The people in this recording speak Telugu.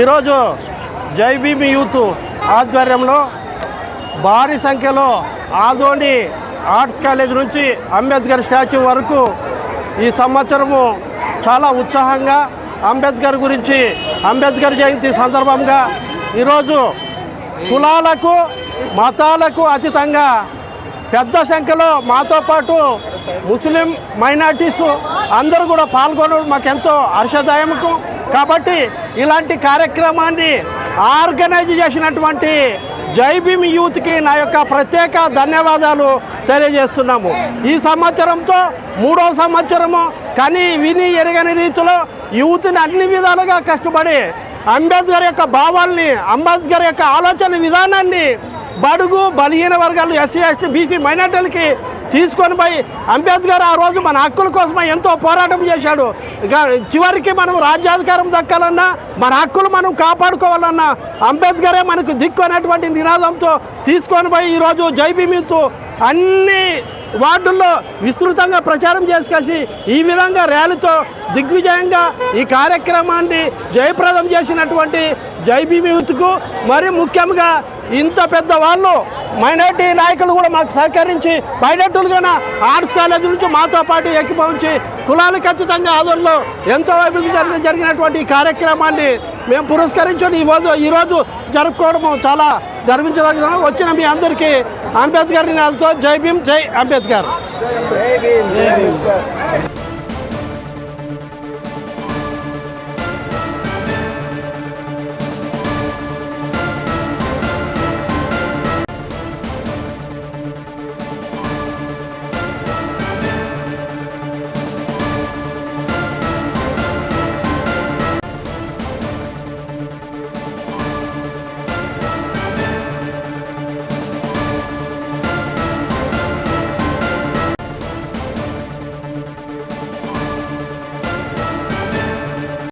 ఈరోజు జై భీమ్ యూత్ ఆధ్వర్యంలో భారీ సంఖ్యలో ఆదోని ఆర్ట్స్ కాలేజ్ నుంచి అంబేద్కర్ స్టాచ్యూ వరకు ఈ సంవత్సరము చాలా ఉత్సాహంగా అంబేద్కర్ గురించి అంబేద్కర్ జయంతి సందర్భంగా ఈరోజు కులాలకు మతాలకు అతీతంగా పెద్ద సంఖ్యలో మాతో పాటు ముస్లిం మైనార్టీస్ అందరూ కూడా పాల్గొనడం మాకెంతో హర్షదాయకం. కాబట్టి ఇలాంటి కార్యక్రమాన్ని ఆర్గనైజ్ చేసినటువంటి జై భీమ్ యూత్కి నా యొక్క ప్రత్యేక ధన్యవాదాలు తెలియజేస్తున్నాము. ఈ సంవత్సరంతో 3వ సంవత్సరము కానీ విని ఎరగని రీతిలో యూత్ని అన్ని విధాలుగా కష్టపడి అంబేద్కర్ యొక్క భావాల్ని, అంబేద్కర్ యొక్క ఆలోచన విధానాన్ని బడుగు బలహీన వర్గాలు ఎస్సీ ఎస్టీ బీసీ మైనార్టీలకి తీసుకొని పోయి అంబేద్కర్ ఆ రోజు మన హక్కుల కోసమే ఎంతో పోరాటం చేశాడు. చివరికి మనం రాజ్యాధికారం దక్కాలన్నా, మన హక్కులు మనం కాపాడుకోవాలన్నా అంబేద్కరే మనకు దిక్కు అనేటువంటి నినాదంతో తీసుకొని పోయి ఈరోజు జై భీమ్ యూత్ అన్ని వార్డుల్లో విస్తృతంగా ప్రచారం చేసుకొచ్చి ఈ విధంగా ర్యాలీతో దిగ్విజయంగా ఈ కార్యక్రమాన్ని జయప్రదం చేసినటువంటి జై భీమ్ యూత్కు మరి ముఖ్యంగా ఇంత పెద్ద వాళ్ళు మైనార్టీ నాయకులు కూడా మాకు సహకరించి పైనట్టులుగా ఆర్ట్స్ కాలేజ్ నుంచి మాతో పాటు ఎక్కిపోంచి కులాలకు ఖచ్చితంగా ఆదోళనలో ఎంతో అభివృద్ధి జరిగినటువంటి ఈ కార్యక్రమాన్ని మేము పురస్కరించుకొని ఈరోజు జరుపుకోవడం చాలా గర్వించదగ్గ. వచ్చిన మీ అందరికీ అంబేద్కర్ నినాదంతో జై భీమ్, జై అంబేద్కర్.